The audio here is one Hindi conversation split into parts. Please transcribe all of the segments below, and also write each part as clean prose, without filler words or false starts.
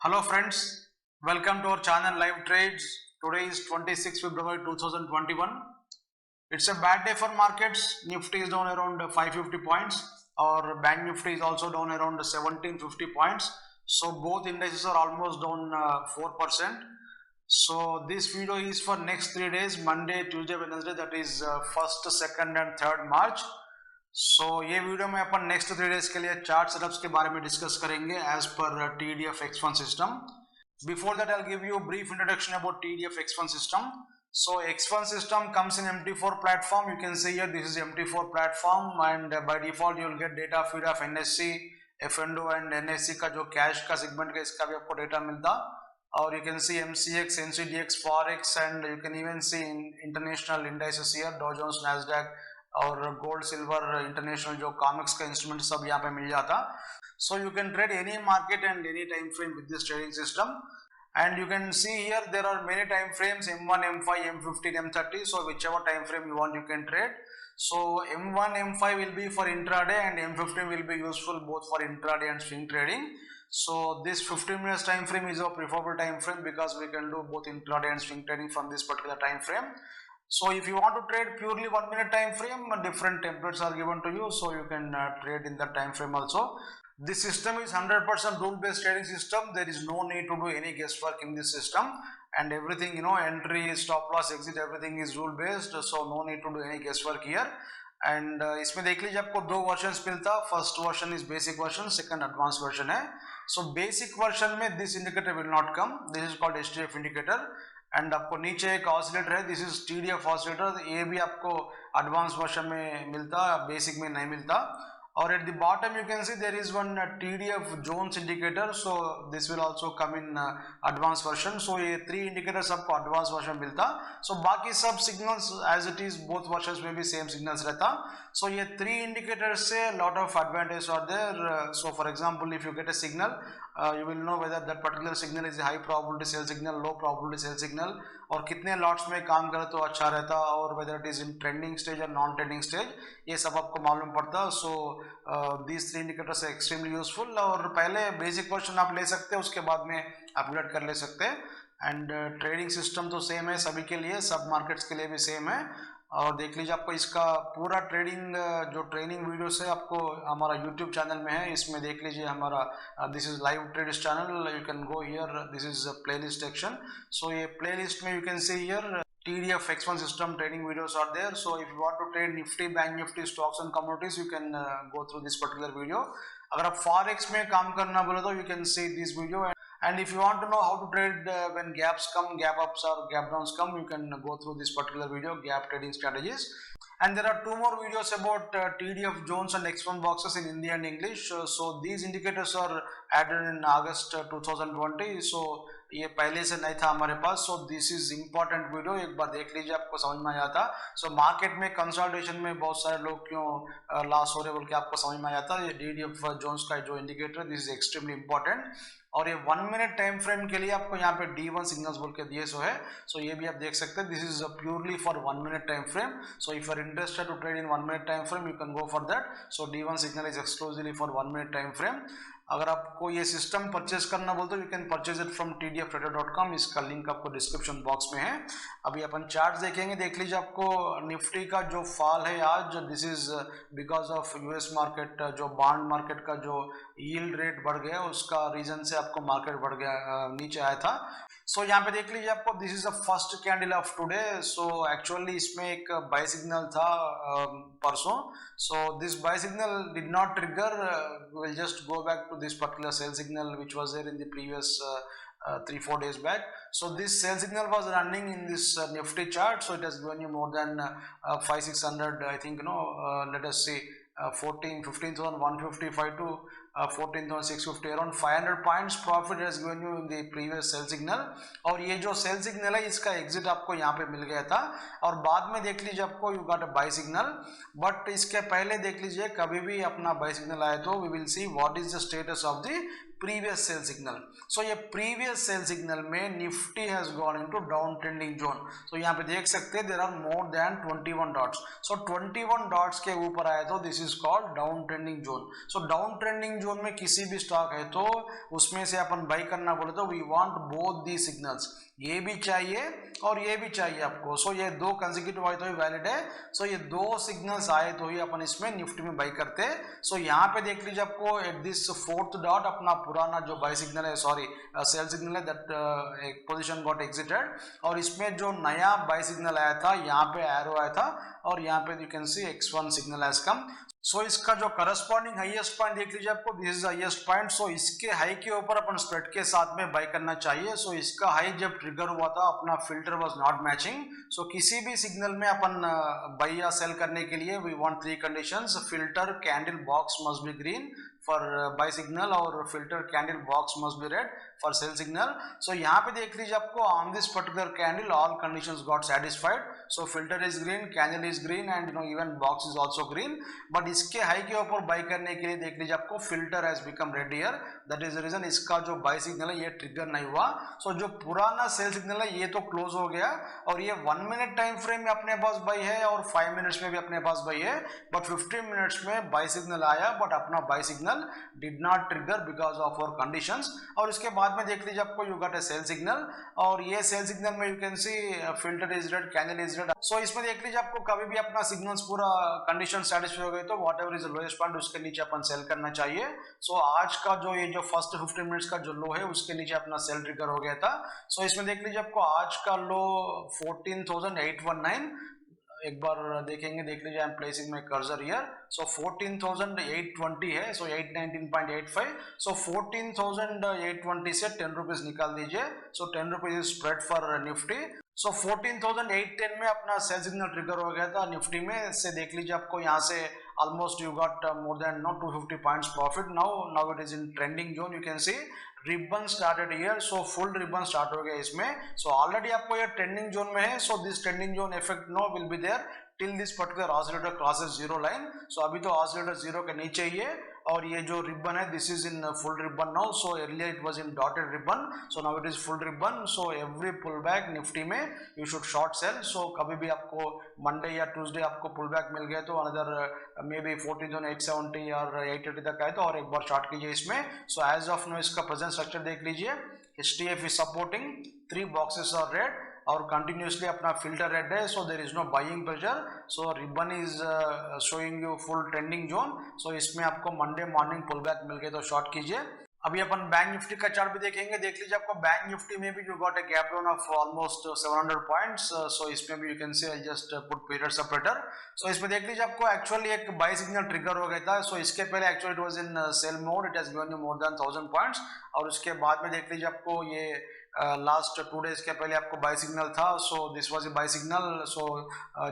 Hello friends, welcome to our channel Live Trades. Today is 26 February 2021. It's a bad day for markets. Nifty is down around 550 points. Our Bank Nifty is also down around 1750 points. So both indices are almost down 4%. So this video is for next 3 days, Monday, Tuesday, Wednesday, that is 1st, 2nd and 3rd March. So ये वीडियो में अपन नेक्स्ट 3 डेज के लिए चार्ट सेटअप्स के बारे में डिस्कस करेंगे एज पर TDF X1 system. Before that, I'll give you a brief introduction about TDF X1 system. So X1 system comes in MT4 platform. You can see here this is MT4 platform, and by default you will get data feed of NSE, FNDO and NSE का जो कैश का सेगमेंट का इसका भी आपको डेटा मिलता. और you can see MCX, NCDX, Forex, and you can even see international indices here, Dow Jones, Nasdaq और गोल्ड सिल्वर इंटरनेशनल जो कॉमिक्स का इंस्ट्रूमेंट सब यहाँ पे मिल जाता. So you can trade any market and any time frame with this trading system. And you can see here there are many time frames, M1, M5, M15, M30. So whichever time frame you want you can trade. So M1, M5 will be for intraday and M15 will be useful both for intraday and swing trading. So this 15 minutes time frame is a preferable time frame because we can do both intraday and swing trading from this particular time frame. So if you want to trade purely 1 minute time frame, different templates are given to you, so you can trade in that time frame also. This system is 100% rule based trading system. There is no need to do any guesswork in this system, and everything, entry, stop loss, exit, everything is rule based, so no need to do any guesswork here. And इसमें देख लीजिए आपको दो वर्जन्स मिलता. First version is basic version, second advance version है. सो बेसिक वर्जन में this indicator will not come. This is called HTF indicator. And आपको नीचे एक ऑसिलेटर है, दिस इज TDF ऑसिलेटर. ये भी आपको एडवांस वर्जन में मिलता, बेसिक में नहीं मिलता. और at the bottom you can see there is one TDF zones indicator. So this will also come in advance version. So ये 3 इंडिकेटर्स आपको एडवांस वर्जन मिलता. सो बाकी सब signals as it is both versions में भी सेम सिग्नल्स रहता. सो ये 3 इंडिकेटर्स से lot of advantage are there. So for example if you get a signal, you will know whether that particular signal is a high probability sell signal, low probability sell signal, और कितने लॉट्स में काम करे तो अच्छा रहता, और whether it is in trending stage or non trending stage, ये सब आपको मालूम पड़ता. सो these 3 indicators are extremely useful. और पहले बेसिक वर्जन आप ले सकते हैं, उसके बाद में अपग्रेड कर ले सकते हैं. एंड ट्रेडिंग सिस्टम तो सेम है सभी के लिए, सब मार्केट्स के लिए भी सेम है. और देख लीजिए आपको इसका पूरा ट्रेडिंग जो ट्रेनिंग वीडियोस है आपको हमारा यूट्यूब चैनल में है. इसमें देख लीजिए हमारा this is live trades channel. You can go here, this is playlist section. So ये प्लेलिस्ट में you can see here TDF X1 system training videos are there. So if you want to trade Nifty, Bank Nifty, stocks and commodities, you can go through this particular video. अगर आप Forex में काम करना बोले तो you can see this video. And if you want to know how to trade when gaps come, gap ups or gap downs come, you can go through this particular video, gap trading strategies. And there are 2 more videos about TDF Jones and X1 boxes in Hindi and English. So these indicators are added in August 2020. So ये पहले से नहीं था हमारे पास. So this is important video, एक बार देख लीजिए आपको समझ में आ जाता. सो मार्केट में कंसल्टेशन में बहुत सारे लोग क्यों लॉस हो रहे बोल के आपको समझ में आ जाता. ये TDF जोन्स का जो indicator, this is extremely important. और ये 1 मिनट टाइम फ्रेम के लिए आपको यहाँ पे D1 सिग्नल्स बोल के दिए सो है. सो ये भी आप देख सकते हैं. This is purely for 1 minute time frame. So if you are interested to trade in 1 minute time frame, you can go for that. So D1 signal is exclusively for 1 minute time frame. अगर आपको ये सिस्टम परचेज करना बोलते हो, you can purchase it from tdftrader.com. इसका लिंक आपको डिस्क्रिप्शन बॉक्स में है. अभी अपन चार्ट देखेंगे. देख लीजिए आपको निफ्टी का जो फॉल है आज, this is because of US market, जो बॉन्ड मार्केट का जो यील्ड रेट बढ़ गया उसका रीजन से आपको मार्केट बढ़ गया, नीचे आया था. सो यहाँ पे देख लीजिए आपको this is the first candle of today. So actually इसमें एक बाय सिग्नल था परसों. So this buy signal did not trigger. Will just go back to this particular sell signal which was there in the previous 3-4 days back. So this sell signal was running in this Nifty chart. So it has given you more than 500-600, I think, let us see, 15,155 to 14,650, around 500 points profit has given you in the previous sell signal. और ये जो sell signal है इसका exit आपको यहाँ पे मिल गया था. और बाद में देख लीजिए आपको you got a buy signal. But इसके पहले देख लीजिए कभी भी अपना buy signal आए तो we will see what is the status of the previous sell signal. So ये previous sell signal में Nifty has gone into down trending zone. So यहाँ पे देख सकते हैं there are more than 21 dots. So 21 dots के ऊपर आए तो this is called down trending zone. So down trending zone में किसी भी स्टॉक है तो उसमें से अपन बाई करना बोले तो we want both the signals, ये भी चाहिए और ये भी चाहिए आपको। सो ये दो कंसेक्यूटिव आए तो ही वैलिड है। सो ये दो सिग्नल्स आए तो ही अपन इसमें निफ्टी में बाई करते हैं। सो यहाँ पे देख लीजिए आपको एट दिस फोर्थ डॉट अपना पुराना जो बाई सिग्नल है, सॉरी सेल सिग्नल है, दैट एक पोजीशन गॉट एग्जिटेड, और इसमें जो नया बाई सिग्नल आया था यहाँ पे एरो आया था और यहाँ पे you can see X1 signal has come. So इसका जो करस्पॉन्डिंग हाईएस्ट पॉइंट देख लीजिए आपको, this is highest point. So इसके हाई के ऊपर अपन स्प्रेड के साथ में बाई करना चाहिए। सो इसका हाई जब ट्रिगर हुआ था अपना फिल्टर वाज नॉट मैचिंग। सो किसी भी सिग्नल में अपन बाई या सेल करने के लिए we want three conditions, filter candle box must be green for buy signal और filter candle box must be red for sell signal. So यहाँ पे देख लीजिए आपको on this particular candle all conditions got satisfied. So filter is green, candle is green and even box is also green. But इसके हाई के ऊपर बाई करने के लिए देख लीजिए आपको filter has become red here, that is the reason इसका जो बाई सिग्नल है ये ट्रिगर नहीं हुआ। सो जो पुराना सेल सिग्नल है ये तो क्लोज हो गया और ये 1 मिनट टाइम फ्रेम में अपने पास बाई है और 5 मिनट्स में भी अपने पास बाई है, बट 15 मिनट्स में बाई सिग्नल आया बट अपना buy signal did not trigger because of our conditions. और इसके बाद में देख लीजिए आपको you got a sell signal और ये सेल सिग्नल में you can see filter is red, candle is red. So इसमें देख लीजिए आपको कभी भी अपना सिग्नल्स पूरा कंडीशन सेटिस्फाई हो गई तो what ever is the lowest point उसके नीचे अपन सेल करना चाहिए। सो आज का जो ये जो फर्स्ट 15 मिनट्स का जो लो है उसके नीचे अपना सेल ट्रिगर हो गया था। सो इसमें देख लीजिए आपको आज का लो 14,819, एक बार देखेंगे, देख लीजिए I am placing my cursor here. So 14,820 है, सो 819.85। सो 14,820 से 10 रुपीज निकाल दीजिए। So 10 rupees is spread for Nifty. So 14,810 में अपना सेल सिग्नल ट्रिगर हो गया था निफ्टी में से। देख लीजिए आपको यहाँ से almost you got more than 250 points profit now it is in trending zone, you can see ribbon started here। so full ribbon start हो गया इसमें। so already आपको ये trending zone में है। so this trending zone effect no will be there till this particular oscillator crosses zero line। so अभी तो oscillator zero के नीचे ही है और ये जो रिबन है this is in full ribbon now. So earlier it was in dotted ribbon, so now it is full ribbon. So every pull back Nifty में you should short sell. So कभी भी आपको मंडे या ट्यूसडे आपको पुल बैक मिल गया तो अनदर मे बी 14,870 और 880 तक आए तो और एक बार शॉर्ट कीजिए इसमें। सो एज ऑफ नो इसका प्रेजेंट स्ट्रक्चर देख लीजिए, HTF is supporting, 3 boxes are red और कंटिन्यूसली अपना फिल्टर रेड है। So there is no buying pressure. So ribbon is showing you full trending zone. So इसमें आपको मंडे मॉर्निंग पुल बैक मिल गए तो शॉर्ट कीजिए। अभी अपन बैंक निफ्टी का चार्ट भी देखेंगे। देख लीजिए आपको बैंक निफ्टी में भी you got a gap down of almost 700 points. So इसमें भी you can say just put period separator. So इसमें देख लीजिए आपको एक्चुअली एक बाई सिग्नल ट्रिगर हो गया था। सो इसके पहले actually it was in sell mode, it has given you more than 1000 points और उसके बाद में देख लीजिए आपको ये लास्ट 2 डेज के पहले आपको बाई सिग्नल था। So this was a buy signal. So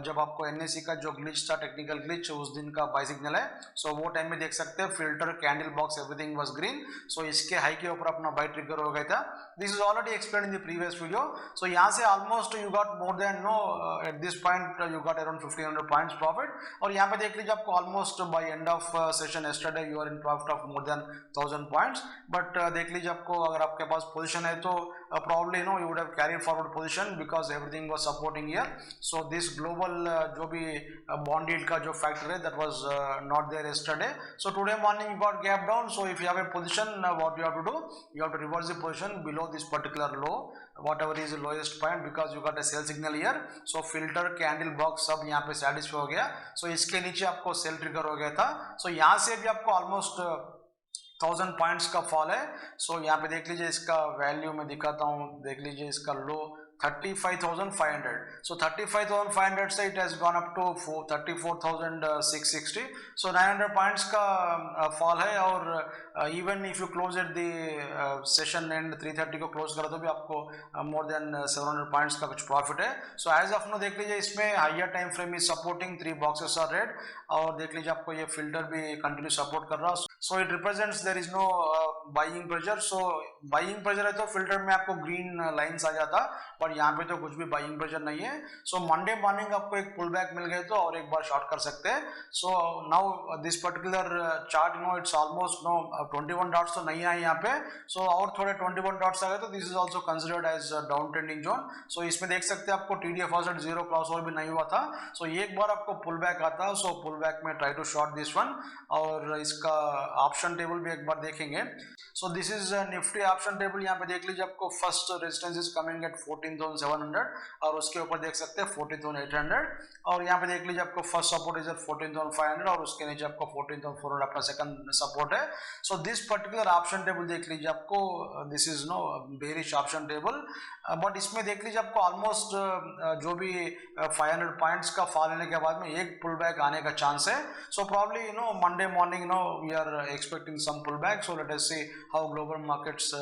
जब आपको NSE का जो ग्लिच था, टेक्निकल ग्लिच, उस दिन का बाई सिग्नल है। सो वो टाइम में देख सकते हैं filter, candle box, everything was green. So इसके हाई के ऊपर अपना बाई ट्रिगर हो गया था। This is already explained in the previous video. So यहाँ से almost you got more than no at this point you got around 1500 points profit. और यहाँ पे देख लीजिए आपको almost by end of session yesterday you are in profit of more than 1000 points. But देख लीजिए आपको अगर आपके पास पोजिशन है तो probably you would have carried forward position because everything was supporting here। so this global जो भी bond yield का जो factor है that was not there yesterday। so today morning you got gap down। so if you have a position what you have to do, you have to reverse the position below this particular low, whatever is the lowest point, because you got a sell signal here। so filter, candle box सब यहाँ पे satisfy हो गया। so इसके नीचे आपको sell trigger हो गया था। so यहाँ से भी आपको almost 1000 पॉइंट्स का फॉल है। सो यहाँ पे देख लीजिए इसका वैल्यू मैं दिखाता हूँ, देख लीजिए इसका लो 35,500। सो 35,500 से it has gone up to 34,660। So 900 points का फॉल है और even if you close at the session end 330 को क्लोज करा तो भी आपको मोर देन 700 पॉइंट्स का कुछ प्रॉफिट है। सो एज ऑफ नो देख लीजिए इसमें higher time frame is supporting, 3 boxes are red और देख लीजिए आपको ये फिल्टर भी कंटिन्यू सपोर्ट कर रहा। So it represents there is no buying pressure. So buying pressure है तो फिल्टर में आपको ग्रीन लाइंस आ जाता, बट यहाँ पे तो कुछ भी बाइंग प्रेशर नहीं है। सो मंडे मॉर्निंग आपको एक पुल बैक मिल गए तो और एक बार शॉर्ट कर सकते हैं। So now this particular chart now it's almost now 21 dots तो नहीं आए यहाँ पे। सो और थोड़े 21 डॉट्स आ गए तो this is also considered as down trending zone. So इसमें देख सकते हैं आपको TDF offset zero cross over भी नहीं हुआ था। सो एक बार आपको पुल बैक आता है, सो पुल बैक में try to short this one. और इसका ऑप्शन टेबल भी एक बार देखेंगे। So this is Nifty option table. यहाँ पे देख लीजिए आपको first resistance is coming at 14,700 और उसके ऊपर देख सकते हैं 14,800 और यहाँ पे देख लीजिए आपको फर्स्ट सपोर्ट इज 14,500 और उसके नीचे आपको 14,400 अपना सेकंड सपोर्ट है। So this particular option table देख लीजिए आपको this is no bearish option table, but इसमें देख लीजिए आपको ऑलमोस्ट जो भी 500 पॉइंट्स का फॉल लेने के बाद में एक पुल बैक आने का चांस है। So probably Monday morning we are expecting some pull back. So let us see how global markets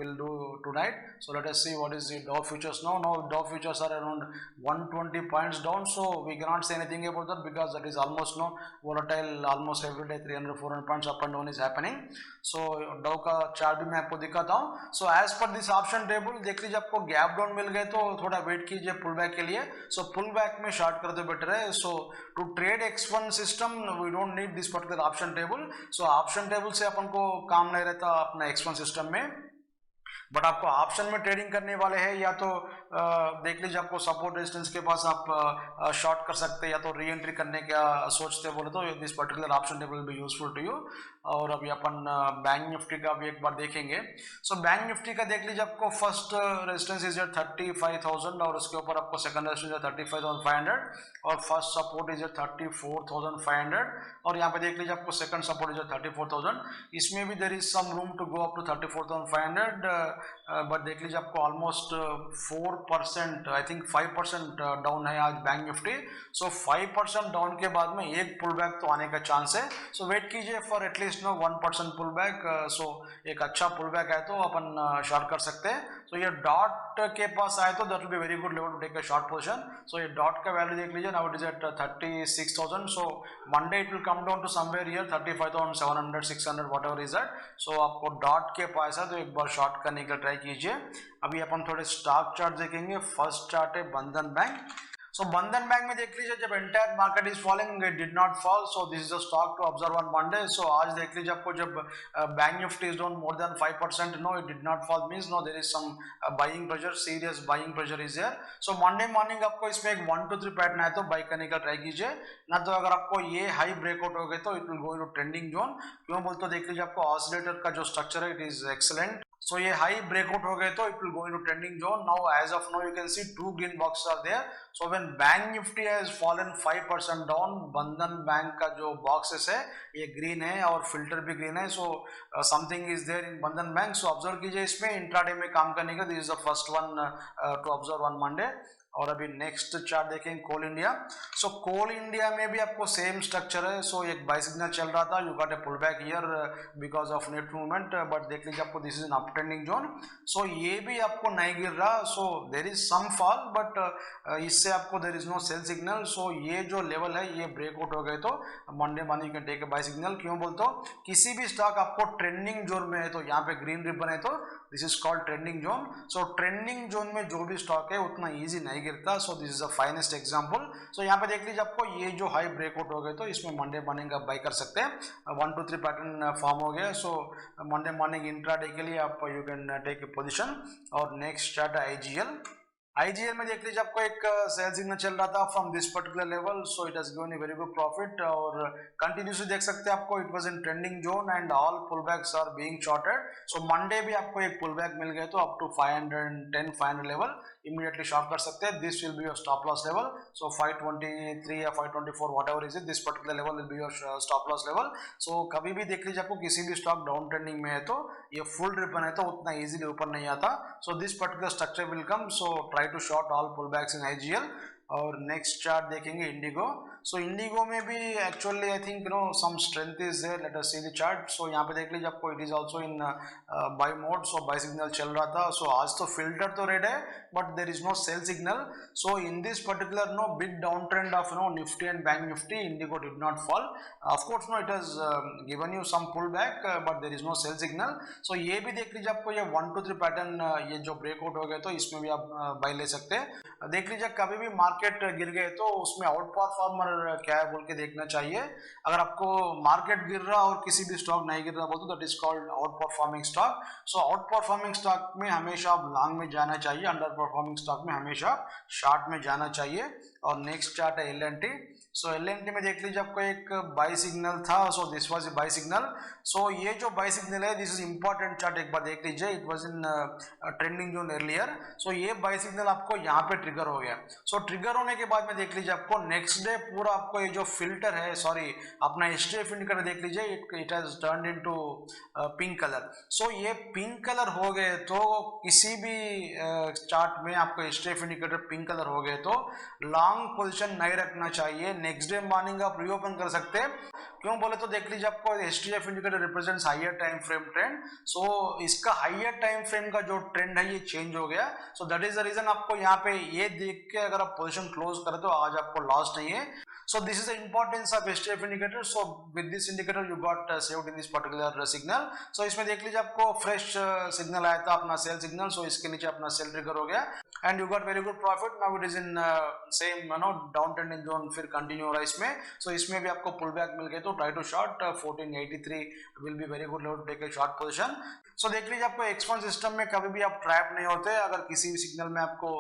will do tonight. So let us see what is the Dow futures now. Now Dow futures are around 120 points down, so we cannot say anything about that because that is almost volatile almost every day. 300-400 points up and down is happening. So Dow का चार्ट भी मैं आपको दिखाता हूँ। So as per this option table देख लीजिए आपको गैप डाउन मिल गए तो थोड़ा वेट कीजिए पुल बैक के लिए। So पुल बैक में शॉर्ट करते बेटर है। So to trade X1 system we don't need this particular option table. So option table से अपन को काम नहीं रहता अपना X1 सिस्टम में, बट आपको ऑप्शन में ट्रेडिंग करने वाले हैं या तो देख लीजिए आपको सपोर्ट रेजिस्टेंस के पास आप शॉर्ट कर सकते हैं या तो री एंट्री करने का सोचते बोले तो this particular option table will be useful to you. और अभी अपन बैंक निफ्टी का भी एक बार देखेंगे। सो बैंक निफ्टी का देख लीजिए आपको फर्स्ट रेजिस्टेंस इज 35,000 और उसके ऊपर आपको सेकंड रेजिस्टेंस 35,500 और फर्स्ट सपोर्ट इज 34,500 और यहाँ पे देख लीजिए आपको सेकंड सपोर्ट इज 34,000। इसमें भी there is some room to go up to 34,500, but देख लीजिए आपको ऑलमोस्ट 4% आई थिंक 5% डाउन है आज बैंक निफ्टी। सो 5% डाउन के बाद में एक पुल बैक तो आने का चांस है। सो वेट कीजिए फॉर एटलीस्ट 1% पुल बैक। सो एक अच्छा पुल बैक आए तो अपन शॉर्ट कर सकते हैं। सो ये डॉट के पास आए तो that will be very good level to take a short position. So ये डॉट का वैल्यू देख लीजिए now it is at 36,000। So Monday it will come down to somewhere here 35,700 600 whatever is that. So आपको डॉट के पास है तो एक बार शॉर्ट करने का ट्राई कीजिए। अभी अपन थोड़े स्टॉक चार्ट देखेंगे। फर्स्ट चार्ट है बंधन बैंक। सो बंधन बैंक में देख लीजिए जब entire market is falling it did not fall, so this is a stock to observe on Monday. So आज देख लीजिए आपको जब bank Nifty is down more than 5%, no it did not fall means no there is some buying pressure, serious buying pressure is there. So Monday morning आपको इसमें एक 1 to 3 पैटर्न है तो बाई करने का ट्राई कीजिए, ना तो अगर आपको ये हाई ब्रेकआउट हो गए तो it will go into trending zone. क्यों बोलते देख लीजिए आपको ऑसिलेटर का जो स्ट्रक्चर है इट इज एक्सीलेंट। So ये हाई ब्रेकआउट हो गए तो it will go into trending zone. Now as of now you can see 2 green boxes are there. So when bank Nifty has fallen 5% down, Bandhan bank का जो बॉक्सेस है ये ग्रीन है और फिल्टर भी ग्रीन है। So something is there in Bandhan bank. So observe कीजिए इसमें इंट्राडे में काम करने का, this is the first one two observe on Monday. और अभी नेक्स्ट चार्ट देखेंगे कोल इंडिया। सो कोल इंडिया में भी आपको सेम स्ट्रक्चर है। सो एक बाय सिग्नल चल रहा था, you got a pull back here because of net movement, but देख लीजिए आपको this is an up trending zone. So ये भी आपको नहीं गिर रहा, so there is some fall but इससे आपको there is no sell signal. So ये जो लेवल है ये ब्रेकआउट हो गए तो Monday morning can take a buy signal. क्यों बोलते हो किसी भी स्टॉक आपको ट्रेंडिंग जोन में है तो यहाँ पे ग्रीन रिबन है तो this is called trending zone. So trending zone में जो भी स्टॉक है उतना इजी नहीं गिरता। So this is the finest example. So यहाँ पे देख लीजिए आपको ये जो हाई ब्रेकआउट हो गए तो इसमें मंडे मॉर्निंग आप बाई कर सकते हैं। 1 to 3 पैटर्न फॉर्म हो गया। सो मंडे मॉर्निंग इंट्राडे के लिए आप you can take a position. और नेक्स्ट चार्ट IGL। IGL में देख लीजिए आपको एक सेल सिग्नल चल रहा था from this particular level, so it has given a very good profit और कंटिन्यूसली देख सकते हैं आपको it was in trending zone and all pullbacks are being shorted. So Monday भी आपको एक पुलबैक मिल गए तो up to 510 500 level immediately short कर सकते हैं। This will be your stop loss level. So 523 या 524 whatever is it, this particular level will be your stop loss level. So कभी भी देख लीजिए आपको किसी भी स्टॉक डाउन ट्रेंडिंग में है तो ये फुल रिबन है तो उतना इजीली ऊपर नहीं आता। So this particular structure will come, so try to short all pullbacks in IGL। और नेक्स्ट चार्ट देखेंगे इंडिगो। सो इंडिगो में भी actually I think some strength is there, let us see the chart. So यहाँ पे देख लीजिए आपको it is also in buy mode, so buy signal चल रहा था। सो आज तो फिल्टर तो रेड है but there is no sell signal. So in this particular big down trend of Nifty and bank Nifty, Indigo did not fall. Of course it has given you some pull back but there is no sell signal. So ये भी देख लीजिए आपको ये 1 2 3 पैटर्न ये जो ब्रेकआउट हो गए तो इसमें भी आप बाय ले सकते हैं। देख लीजिए कभी भी मार्केट गिर गए तो उसमें आउट परफॉर्मर क्या है बोल के देखना चाहिए। अगर आपको मार्केट गिर रहा और किसी भी स्टॉक नहीं गिर रहा बोलते तो that is called out performing stock. So out performing stock में हमेशा आप लॉन्ग में जाना चाहिए, अंडर परफॉर्मिंग स्टॉक में हमेशा शॉर्ट में जाना चाहिए। और नेक्स्ट चार्ट है एल&टी। सो एल&टी में देख लीजिए आपको एक बाई सिग्नल था, so this was a buy signal. So ये जो बाई सिग्नल है दिस इज इंपॉर्टेंट चार्ट, एक बार देख लीजिए, it was in trending zone earlier. So ये बाई सिग्नल आपको यहाँ पे ट्रिगर हो गया। सो ट्रिगर होने के बाद में देख लीजिए आपको नेक्स्ट डे पूरा आपको ये जो फिल्टर है, सॉरी अपना एचडीएफ इंडिकेटर देख लीजिए, it has turned into pink colour. So ये पिंक कलर हो गए तो किसी भी चार्ट में आपको एचडीएफ इंडिकेटर पिंक कलर हो गए तो लॉन्ग पोजीशन नहीं रखना चाहिए। नेक्स्ट डे मॉर्निंग आप रीओपन कर सकते हैं। क्यों बोले तो देख लीजिए आपको HTF indicator represents higher time frame trend. So इसका हायर टाइम फ्रेम का जो ट्रेंड है ये चेंज हो गया। So that is the reason आपको यहाँ पे ये देख के अगर आप पोजीशन क्लोज करें तो आज आपको लॉस नहीं है। So this is the importance of HTF indicator. So with this indicator you got saved in this particular signal. So इसमें देख लीजिए आपको fresh signal आया था अपना sell signal. So इसके नीचे अपना sell trigger हो गया and you got very good profit. Now it is in same down trending zone, फिर continue हो रहा है इसमें. So इसमें भी आपको pull back मिल गए तो try to short 1483 will be very good level to take a short position. So देख लीजिए आपको X1 सिस्टम में कभी भी आप ट्रैप नहीं होते। अगर किसी भी सिग्नल में आपको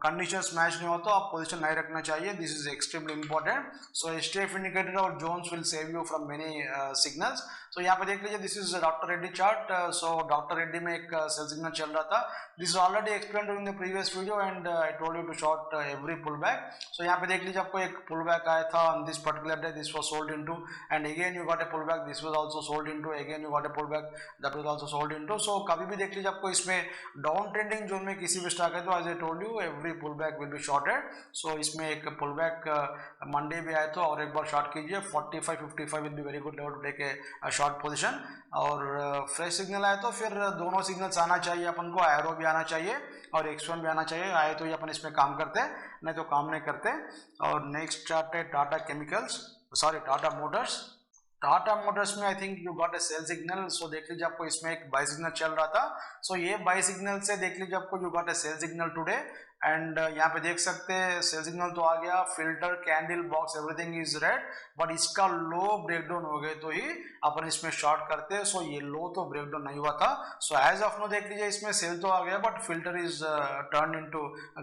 कंडीशंस मैच नहीं हो तो आप पोजीशन नहीं रखना चाहिए। This is extremely important. So HTF indicator और zones will save you from many signals. तो यहाँ पे देख लीजिए this is doctor Reddy chart. So doctor Reddy में एक सेल सिग्नल चल रहा था। This is already explain during the previous video and I told you to short every pull back. So यहाँ पे देख लीजिए आपको एक पुल बैक आया था on this particular day, this was sold into and again you got a pull back, this was also sold into, again you got a pull back, that was also sold into. So कभी भी देख लीजिए आपको इसमें डाउन ट्रेंडिंग जोन में किसी भी स्टॉक है तो as I told you every pull back will be shorted. So इसमें एक पुल बैक मंडे भी आया तो और एक बार शॉर्ट कीजिए। 45 55 will be very good level to take a short position. और फ्रेश सिग्नल आया तो फिर दोनों सिग्नल्स आना चाहिए अपन को, एरो भी आना चाहिए और X1 भी आना चाहिए। आए तो ही अपन इसमें काम करते हैं, नहीं तो काम नहीं करते। और नेक्स्ट चार्ट है Tata chemicals, sorry Tata motors. Tata motors में I think you got a sell signal. So देख लीजिए आपको इसमें एक बाई सिग्नल चल रहा था। सो ये बाई सिग्नल से देख लीजिए आपको you got a sell signal today and यहाँ पे देख सकते हैं सेल सिग्नल तो आ गया, filter candle box everything is red, but इसका लो ब्रेकडाउन हो गए तो ही अपन इसमें शॉर्ट करते हैं। सो ये लो तो ब्रेकडाउन नहीं हुआ था। सो एज ऑफ नो देख लीजिए इसमें सेल तो आ गया but filter is turn into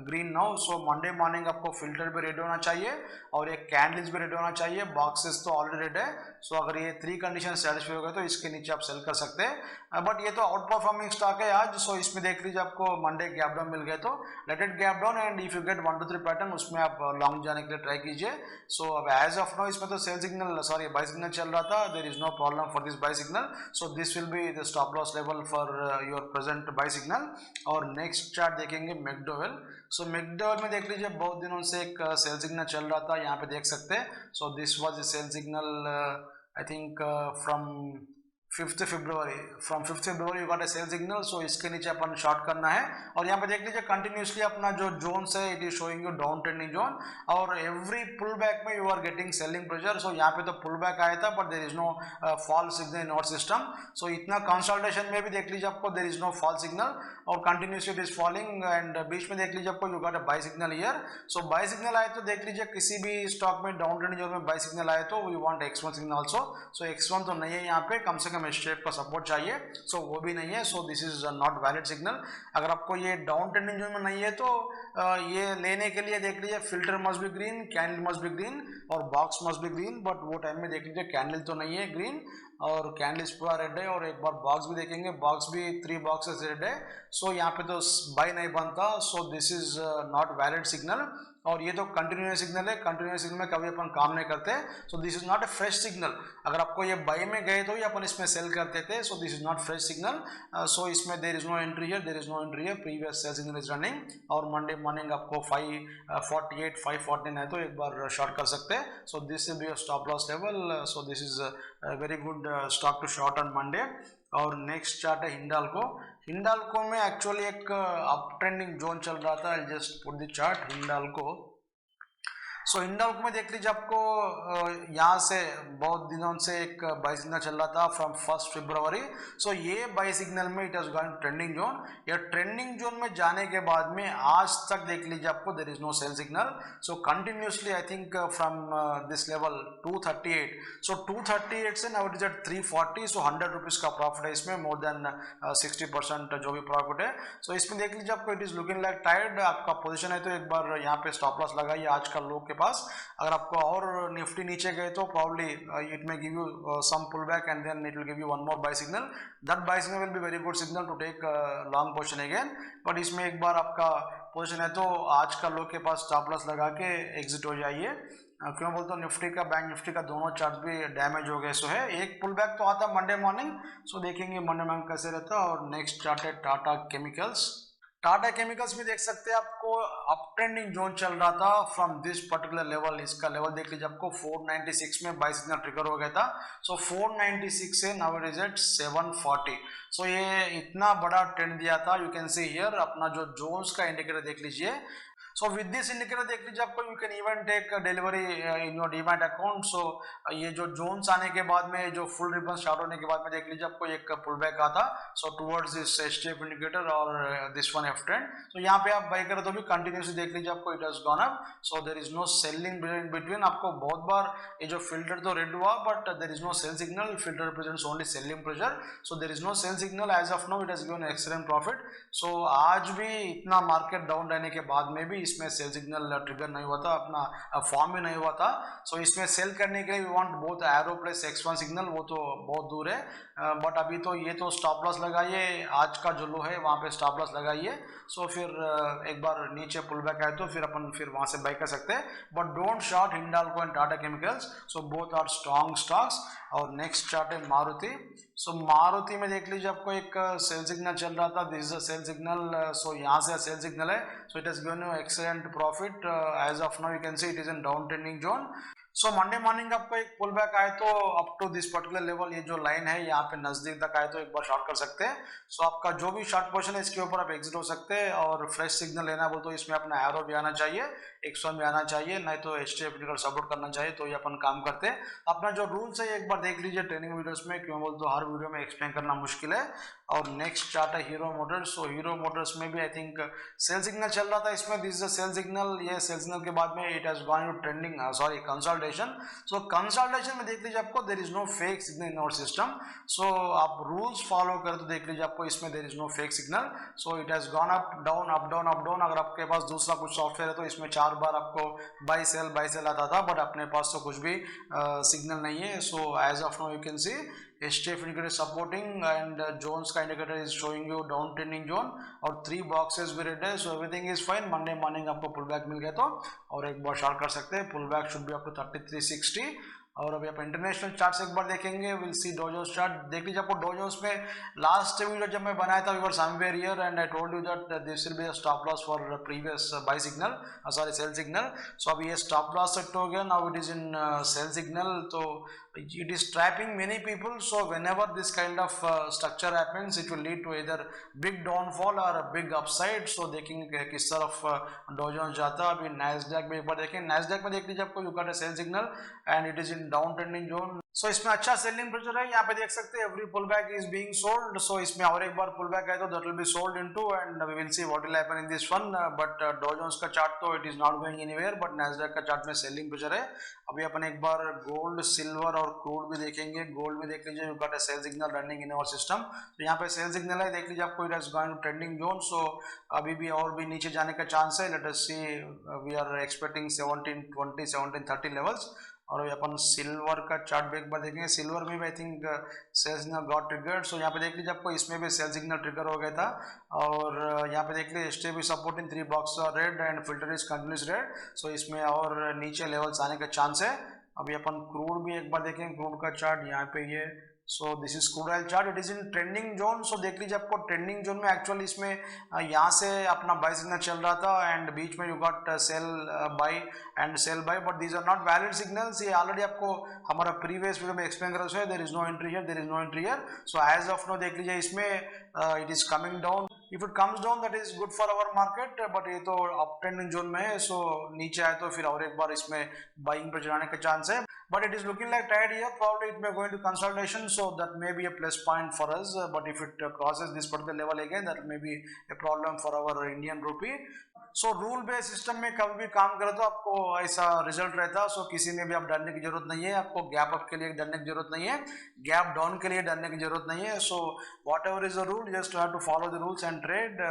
green now. So Monday morning आपको फिल्टर भी रेड होना चाहिए और एक कैंडल्स भी रेड होना चाहिए, बॉक्सेस तो ऑलरेडी रेड है। सो अगर ये 3 कंडीशन सेटिस्फाई हो गए तो इसके नीचे आप सेल कर सकते हैं। बट ये तो आउट परफॉर्मिंग स्टॉक है आज। सो इसमें देख लीजिए आपको मंडे गैप डाउन मिल गए तो let it gap down and if you gate 1 2 3 pattern उसमें आप लॉन्ग जाने के लिए ट्राई कीजिए। सो अब एज ऑफ नो इसमें तो sell signal sorry buy signal चल रहा था, there is no problem for this buy signal. So this will be the stop loss level for your present buy signal. और नेक्स्ट चार्ट देखेंगे मैकडोवेल। सो मैकडोवेल में देख लीजिए बहुत दिनों से एक सेल सिग्नल चल रहा था, यहाँ पे देख सकते हैं। So this was a sell signal I think from 5th February, from 5th February you got a sell signal. So इसके नीचे अपन शॉर्ट करना है और यहाँ पे देख लीजिए कंटिन्यूसली अपना जो जोन्स है it is showing you down trending zone और एवरी पुल बैक में you are getting selling pressure. So यहाँ पे तो पुल बैक आया था but there is no fall signal in our system. So इतना कंसल्टेशन में भी देख लीजिए आपको there is no fall signal और continuously it is falling and बीच में देख लीजिए आपको you got a buy signal here. So by signal आए तो देख लीजिए किसी भी स्टॉक में डाउन ट्रेंडिंग जोन में बाई सिग्नल आए तो we want X1 signal also. सो X1 तो नहीं है यहाँ पे, कम से कम स्टेप का सपोर्ट चाहिए। सो वो भी नहीं है। So this is not valid signal. अगर आपको ये डाउन ट्रेंडिंग जोन में नहीं है तो ये लेने के लिए देख लीजिए filter must be green, candle must be green और box must be green. But वो टाइम में देख लीजिए कैंडल तो नहीं है ग्रीन और कैंडल्स पूरा रेड है और एक बार बॉक्स भी देखेंगे, बॉक्स भी 3 बॉक्सेस रेड है। सो यहाँ पे तो बाई नहीं बनता। सो this is not valid signal. और ये तो कंटिन्यूस सिग्नल है, कंटिन्यूस सिग्नल में कभी अपन काम नहीं करते, सो this is not a fresh signal. अगर आपको ये बाई में गए तो ही अपन इसमें सेल करते थे, so this is not fresh signal, so इसमें there is no entry here, there is no entry here, previous sell signal is running. और मंडे मॉर्निंग आपको 548 549 है तो एक बार शॉर्ट कर सकते हैं, so this will be a stop loss level, so this is very good stock to short on Monday. और नेक्स्ट चार्ट है हिंडाल्को। हिंडाल्को में एक्चुअली एक अप ट्रेंडिंग जोन चल रहा था, I just put the chart Hindalco. So Hindalco में देख लीजिए आपको यहाँ से बहुत दिनों से एक बाई सिग्नल चल रहा था फ्रॉम 1 फरवरी। सो ये बाई सिग्नल में it has gone trending zone, या ट्रेंडिंग जोन में जाने के बाद में आज तक देख लीजिए आपको there is no sell signal. So continuously I think from this level 238, so 238 से now it is at 340, so 100 rupees का प्रॉफिट है इसमें, मोर देन 60% जो भी प्रॉफिट है। सो इसमें देख लीजिए आपको it is looking like tired, आपका पोजीशन है तो एक बार यहाँ पे स्टॉप लॉस लगाइए आज का लो के पास। अगर आपको और निफ्टी नीचे गए तो probably it may give you some pull back and then it will give you one more buy signal, that buy signal will be very good signal to take long position again. But इसमें एक बार आपका पोजीशन है तो आज का लो के पास स्टॉप लॉस लगा के एग्जिट हो जाइए। क्यों बोलते हो, निफ्टी का बैंक निफ्टी का दोनों चार्ट भी डैमेज हो गए। सो है एक पुल बैक तो आता मंडे मॉर्निंग, सो देखेंगे मंडे मॉर्निंग कैसे रहता है। और नेक्स्ट चार्ट है टाटा केमिकल्स। टाटा केमिकल्स में देख सकते हैं आपको अप ट्रेंडिंग जोन चल रहा था फ्रॉम दिस पर्टिकुलर लेवल, इसका लेवल देख लीजिए आपको 496 में बाई सिग्नल ट्रिगर हो गया था। सो 496 से नाउ इट इज एट 740, सो ये इतना बड़ा ट्रेंड दिया था। यू कैन सी हियर अपना जो जोन्स का इंडिकेटर देख लीजिए। सो विद दिस इंडिकेटर देख लीजिए आपको you can even take delivery in your demat account. So ये जो जोन्स आने के बाद में, जो फुल रिबन स्टार्ट होने के बाद में देख लीजिए आपको एक पुल बैक आता, सो टुवर्ड्स दिस एचटीएफ इंडिकेटर और दिस वन एफ ट्रेंड। तो यहाँ पे आप बाई करें तो भी कंटिन्यूसली देख लीजिए आपको it has gone up, so there is no selling between. आपको बहुत बार ये जो फिल्टर तो रेड हुआ but there is no sell signal, filter represents only selling pressure, so there is no sell signal as of now, it has given excellent profit. So आज भी इतना मार्केट डाउन रहने के बाद में भी इसमें सेल सिग्नल ट्रिगर नहीं हुआ था, अपना फॉर्म भी नहीं हुआ था। सो इसमें सेल करने के लिए we want both arrow plus X1 signal, वो तो बहुत दूर है, बट अभी तो ये तो स्टॉप लॉस लगाइए, आज का जो लो है वहाँ पे स्टॉप लॉस लगाइए। सो फिर एक बार नीचे पुल बैक आए तो फिर अपन फिर वहाँ से बाई कर सकते हैं, but don't short Hindalco and Tata chemicals, so both are strong stocks. और नेक्स्ट चार्ट है मारुति। सो मारुति में देख लीजिए आपको एक सेल सिग्नल चल रहा था, this is a sell signal, so यहाँ से सेल सिग्नल है, so it has given you excellent profit as of now, you can see it is in down trending zone. So Monday morning आपको एक पुल बैक आए तो up to this particular level, ये जो लाइन है यहाँ पे नजदीक तक आए तो एक बार शॉर्ट कर सकते हैं। सो आपका जो भी शॉर्ट पोजीशन है इसके ऊपर आप एग्जिट हो सकते हैं। और फ्रेश सिग्नल लेना बोल तो इसमें अपना एरो भी आना चाहिए, X1 भी आना चाहिए, नहीं तो एचटीएफ इंडिकेटर सपोर्ट करना चाहिए, तो ये अपन काम करते हैं। अपना जो रूल्स है एक बार देख लीजिए ट्रेनिंग वीडियोस में, क्यों बोल तो हर वीडियो में एक्सप्लेन करना मुश्किल है। और नेक्स्ट चार्ट है हीरो मोटर्स। सो हीरो मोटर्स में भी आई थिंक सेल सिग्नल चल रहा था इसमें, this is a sell signal, ये सेल सिग्नल के बाद में it has gone to trending sorry consultation. So consultation में देख लीजिए आपको there is no fake signal in our system. So आप रूल्स फॉलो करें तो देख लीजिए आपको इसमें there is no fake signal. So it has gone up down up down up down. अगर आपके पास दूसरा कुछ सॉफ्टवेयर है तो इसमें 4 बार आपको बाई सेल आता था, बट अपने पास तो कुछ भी सिग्नल नहीं है। So as of now you can see HTF indicator is supporting and Jones का indicator is showing you down trending zone और 3 boxes भी red है, so everything is fine। Monday morning आपको पुल बैक मिल गया तो और एक बार शॉर्ट कर सकते हैं, पुल बैक शुड बी आपको 3360। और अभी आप इंटरनेशनल चार्ट्स एक बार देखेंगे, विल सी डॉ जोन्स चार्ट। देख लीजिए आपको डॉ जोन्स में लास्ट वीडियो जब मैं बनाया था we were somewhere here and I told you that this will be a stop loss for previous buy signal, sorry sell signal. So अभी ये स्टॉप लॉस सेट हो गया, now it is in sell signal, तो it is trapping many people। so whenever this kind of structure happens it will lead to either big downfall or a big upside। so देखेंगे किस तरफ डॉ जोन्स जाता है। अभी नैस्डैक में एक बार देखें, नैस्डैक में देख लीजिए आपको you got a sell signal and it is in down trending zone. So इसमें अच्छा सेलिंग प्रेशर है, यहाँ पे देख सकते हैं every pull back is being sold. So इसमें और एक बार पुल बैक है तो that will be sold into and we will see what will happen in this one. But Dow Jones का चार्ट तो it is not going anywhere, but Nasdaq का चार्ट में सेलिंग प्रेशर है। अभी अपन एक बार गोल्ड सिल्वर और क्रूड भी देखेंगे। गोल्ड में देख लीजिए you got a sell signal running in our system, तो यहाँ पे सेल सिग्नल है, देख लीजिए आपको it has gone to trending zone. So अभी भी और भी नीचे जाने का चांस है, let us see we are expecting 1720 1730 levels. और अभी अपन सिल्वर का चार्ट एक बार देखेंगे। सिल्वर में भी I think sell signal got triggered, so यहाँ पे देख लीजिए आपको इसमें भी सेल सिग्नल ट्रिगर हो गया था। और यहाँ पे देख लीजिए स्टे भी support in 3 box red and filter is continuous red, so इसमें और नीचे लेवल्स आने का चांस है। अभी अपन क्रूड भी एक बार देखेंगे, क्रूड का चार्ट यहाँ पे ये, so this is crude oil chart, it is in trending zone. So देख लीजिए आपको ट्रेंडिंग जोन में एक्चुअली इसमें यहाँ से अपना बाय सिग्नल चल रहा था एंड बीच में you got sell buy and sell buy, but these are not valid signals. ये ऑलरेडी आपको हमारा प्रीवियस वीडियो में एक्सप्लेन करा है, there is no entry here, there is no entry here. So as of now देख लीजिए इसमें it is coming down, if it comes down that is good for our market, but ये तो अप ट्रेंडिंग जोन में है, सो नीचे आए तो फिर और एक बार इसमें बाइंग पे चलाने का चांस है, but it is looking like tight here, probably it may go into consolidation, so that may be a plus point for us, but if it crosses this particular level again, that may be a problem for our Indian rupee. So rule based system में कभी भी काम करे तो आपको ऐसा रिजल्ट रहता है। सो किसी में भी आप डरने की जरूरत नहीं है, आपको गैप अप के लिए डरने की जरूरत नहीं है, गैप डाउन के लिए डरने की जरूरत नहीं है। So whatever is the rule, just have to follow the rules and trade.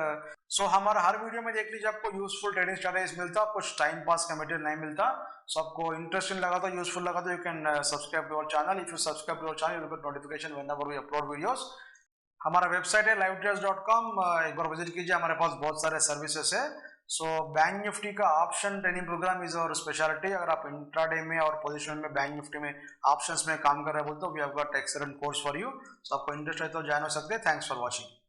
So हमारा हर वीडियो में देख लीजिए आपको यूजफुल ट्रेडिंग स्ट्रेटेजीज मिलता है, कुछ टाइम पास का मटेरियल नहीं मिलता। सो आपको इंटरेस्टिंग लगा तो, यूजफुल लगा तो, you can subscribe to our channel. If you subscribe to our channel you will get notification whenever we upload videos. हमारा वेबसाइट है livetrades.com, एक बार विजिट कीजिए, हमारे पास बहुत सारे सर्विसेज है। सो बैंक निफ्टी का ऑप्शन ट्रेनिंग प्रोग्राम इज और स्पेशलिटी। अगर आप इंट्राडे में और पोजीशन में बैंक निफ्टी में ऑप्शंस में काम कर रहे हो बोलते हो, we have got excellent course for you. So आपको इंटरेस्ट है तो ज्वाइन हो सकते हैं। Thanks for watching.